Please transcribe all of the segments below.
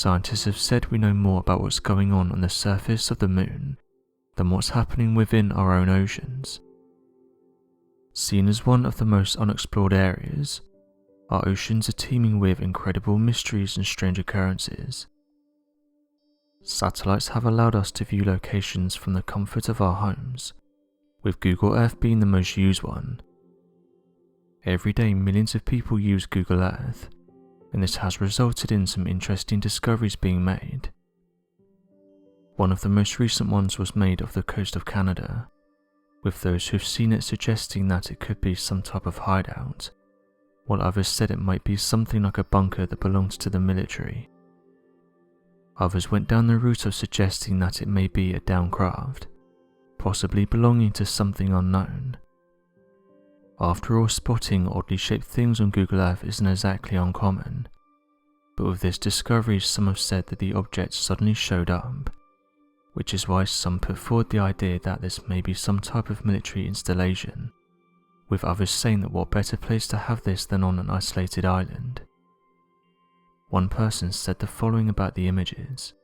scientists have said we know more about what's going on the surface of the moon than what's happening within our own oceans. Seen as one of the most unexplored areas, our oceans are teeming with incredible mysteries and strange occurrences. Satellites have allowed us to view locations from the comfort of our homes, with Google Earth being the most used one. Every day millions of people use Google Earth, and this has resulted in some interesting discoveries being made. One of the most recent ones was made off the coast of Canada, with those who've seen it suggesting that it could be some type of hideout, while others said it might be something like a bunker that belongs to the military. Others went down the route of suggesting that it may be a downed craft, possibly belonging to something unknown. After all, spotting oddly shaped things on Google Earth isn't exactly uncommon, but with this discovery some have said that the object suddenly showed up, which is why some put forward the idea that this may be some type of military installation, with others saying that what better place to have this than on an isolated island. One person said the following about the images.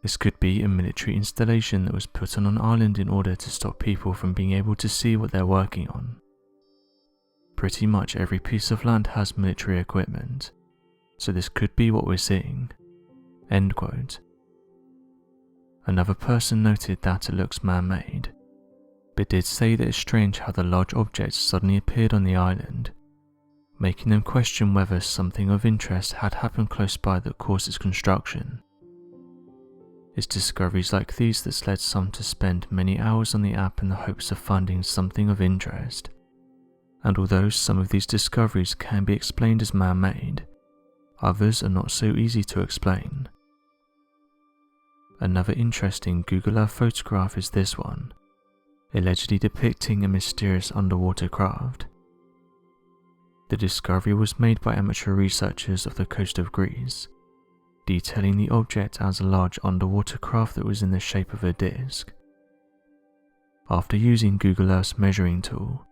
This could be a military installation that was put on an island in order to stop people from being able to see what they're working on. Pretty much every piece of land has military equipment, so this could be what we're seeing." End quote. Another person noted that it looks man-made, but did say that it's strange how the large objects suddenly appeared on the island, making them question whether something of interest had happened close by that caused its construction. It's discoveries like these that's led some to spend many hours on the app in the hopes of finding something of interest, and although some of these discoveries can be explained as man-made, others are not so easy to explain. Another interesting Google Earth photograph is this one, allegedly depicting a mysterious underwater craft. The discovery was made by amateur researchers of the coast of Greece, detailing the object as a large underwater craft that was in the shape of a disc. After using Google Earth's measuring tool,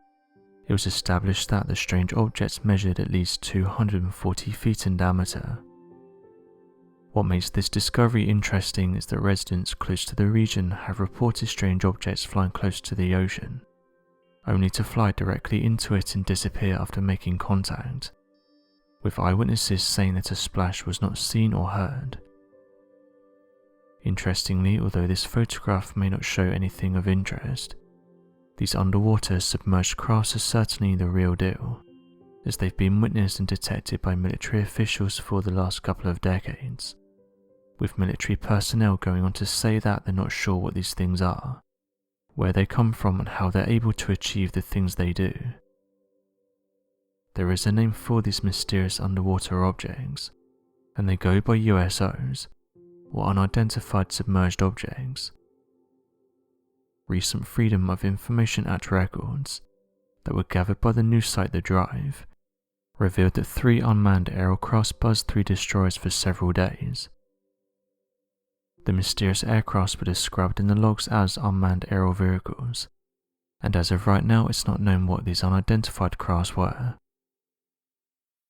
it was established that the strange object measured at least 240 feet in diameter. What makes this discovery interesting is that residents close to the region have reported strange objects flying close to the ocean, only to fly directly into it and disappear after making contact, with eyewitnesses saying that a splash was not seen or heard. Interestingly, although this photograph may not show anything of interest, these underwater submerged crafts are certainly the real deal, as they've been witnessed and detected by military officials for the last couple of decades, with military personnel going on to say that they're not sure what these things are, where they come from and how they're able to achieve the things they do. There is a name for these mysterious underwater objects, and they go by USOs, or Unidentified Submerged Objects. Recent Freedom of Information Act records that were gathered by the news site The Drive revealed that 3 unmanned aerial crafts buzzed through destroyers for several days. The mysterious aircrafts were described in the logs as unmanned aerial vehicles, and as of right now it's not known what these unidentified crafts were.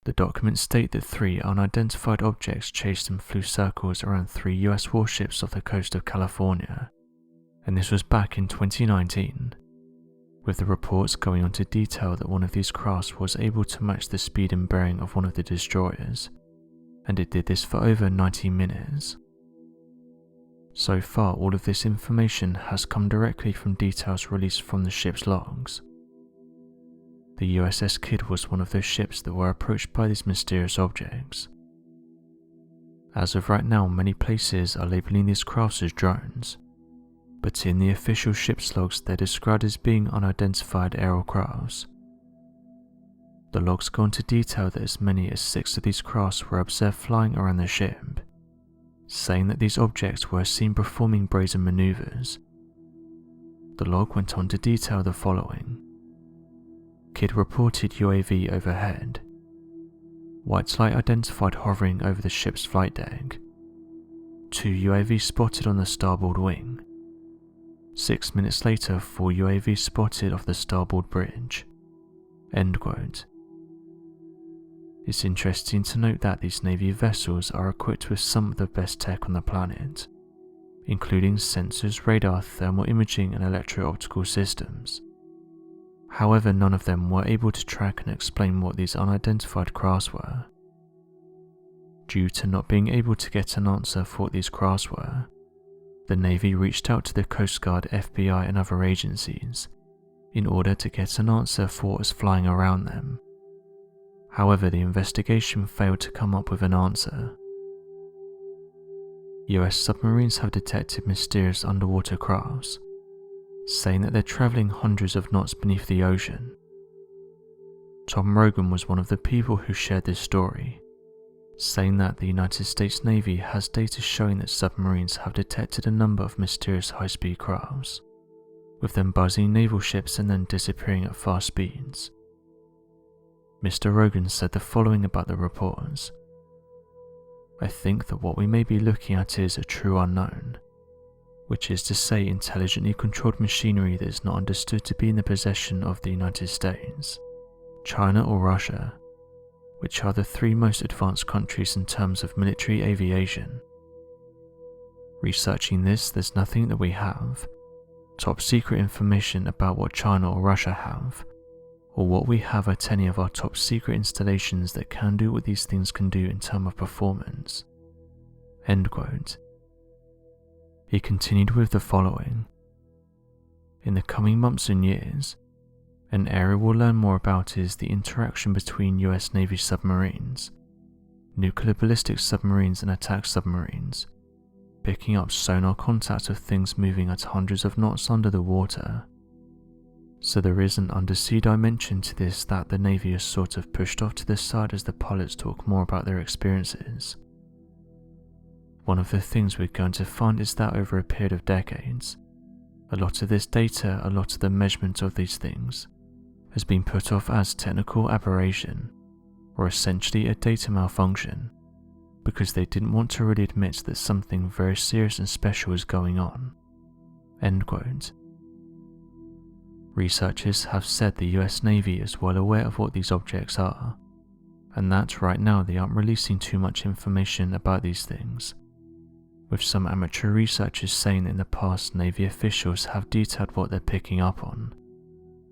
The documents state that 3 unidentified objects chased and flew circles around 3 US warships off the coast of California, and this was back in 2019, with the reports going on to detail that one of these crafts was able to match the speed and bearing of one of the destroyers, and it did this for over 90 minutes. So far, all of this information has come directly from details released from the ship's logs. The USS Kidd was one of those ships that were approached by these mysterious objects. As of right now, many places are labeling these crafts as drones, but in the official ship's logs they're described as being unidentified aerial crafts. The logs go into detail that as many as 6 of these crafts were observed flying around the ship, saying that these objects were seen performing brazen maneuvers. The log went on to detail the following. Kidd reported UAV overhead. White light identified hovering over the ship's flight deck. 2 UAV spotted on the starboard wing. 6 minutes later, 4 UAV spotted off the starboard bridge. End quote. It's interesting to note that these Navy vessels are equipped with some of the best tech on the planet, including sensors, radar, thermal imaging and electro-optical systems. However, none of them were able to track and explain what these unidentified crafts were. Due to not being able to get an answer for what these crafts were, the Navy reached out to the Coast Guard, FBI and other agencies in order to get an answer for what was flying around them. However, the investigation failed to come up with an answer. US submarines have detected mysterious underwater crafts, saying that they're travelling hundreds of knots beneath the ocean. Tom Rogan was one of the people who shared this story, saying that the United States Navy has data showing that submarines have detected a number of mysterious high-speed crafts, with them buzzing naval ships and then disappearing at fast speeds. Mr. Rogan said the following about the reports. I think that what we may be looking at is a true unknown, which is to say intelligently controlled machinery that is not understood to be in the possession of the United States, China or Russia, which are the three most advanced countries in terms of military aviation. Researching this, there's nothing that we have, top secret information about what China or Russia have, or what we have at any of our top secret installations that can do what these things can do in terms of performance. End quote. He continued with the following. In the coming months and years, an area we'll learn more about is the interaction between US Navy submarines, nuclear ballistic submarines and attack submarines, picking up sonar contact of things moving at hundreds of knots under the water. So there is an undersea dimension to this that the Navy is sort of pushed off to the side as the pilots talk more about their experiences. One of the things we're going to find is that over a period of decades, a lot of this data, a lot of the measurement of these things, has been put off as technical aberration, or essentially a data malfunction, because they didn't want to really admit that something very serious and special is going on. End quote. Researchers have said the US Navy is well aware of what these objects are, and that right now they aren't releasing too much information about these things, with some amateur researchers saying that in the past Navy officials have detailed what they're picking up on,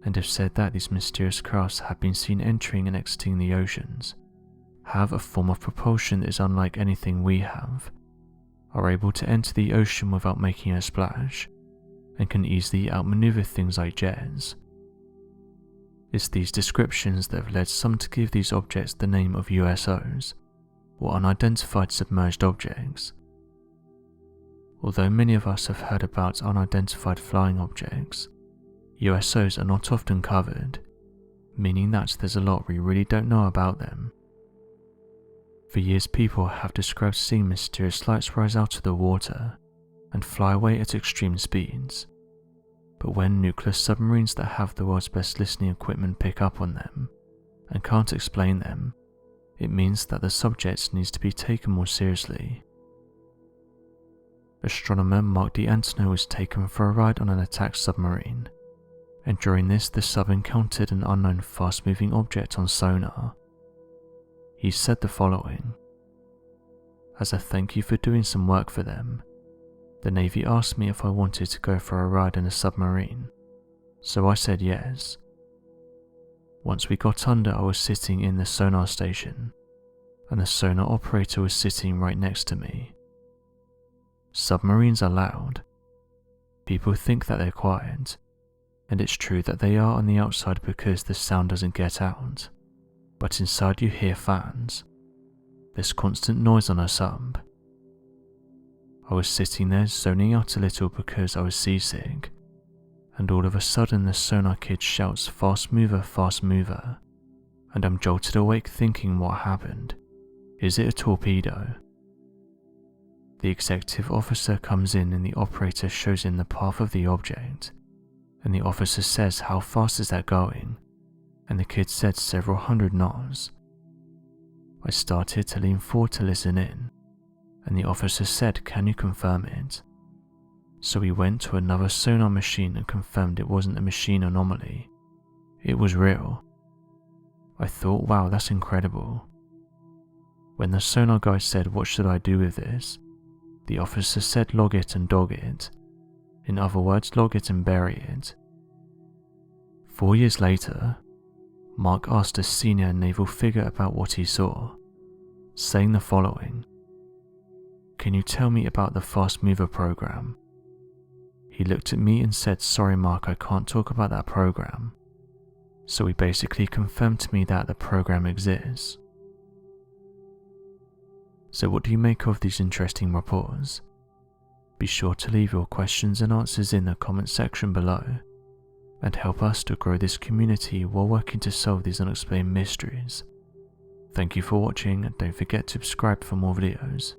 and have said that these mysterious crafts have been seen entering and exiting the oceans, have a form of propulsion that is unlike anything we have, are able to enter the ocean without making a splash, and can easily outmaneuver things like jets. It's these descriptions that have led some to give these objects the name of USOs, or unidentified submerged objects. Although many of us have heard about unidentified flying objects, USOs are not often covered, meaning that there's a lot we really don't know about them. For years people have described seeing mysterious lights rise out of the water and fly away at extreme speeds, but when nuclear submarines that have the world's best listening equipment pick up on them and can't explain them, it means that the subject needs to be taken more seriously. Astronomer Mark D'Antino was taken for a ride on an attack submarine, and during this the sub encountered an unknown fast-moving object on sonar. He said the following. As a thank you for doing some work for them, the Navy asked me if I wanted to go for a ride in a submarine, so I said yes. Once we got under, I was sitting in the sonar station, and the sonar operator was sitting right next to me. Submarines are loud. People think that they're quiet, and it's true that they are on the outside because the sound doesn't get out, but inside you hear fans. There's constant noise on a sub. I was sitting there zoning out a little because I was seasick, and all of a sudden the sonar kid shouts fast mover, and I'm jolted awake thinking what happened. Is it a torpedo? The executive officer comes in and the operator shows him the path of the object, and the officer says how fast is that going, and the kid said several hundred knots. I started to lean forward to listen in, and the officer said, can you confirm it? So we went to another sonar machine and confirmed it wasn't a machine anomaly. It was real. I thought, wow, that's incredible. When the sonar guy said, "What should I do with this?" the officer said, "Log it and dog it." In other words, log it and bury it. 4 years later, Mark asked a senior naval figure about what he saw, saying the following: "Can you tell me about the Fast Mover program?" He looked at me and said, "Sorry Mark, I can't talk about that program." So he basically confirmed to me that the program exists. So what do you make of these interesting reports? Be sure to leave your questions and answers in the comment section below, and help us to grow this community while working to solve these unexplained mysteries. Thank you for watching, and don't forget to subscribe for more videos.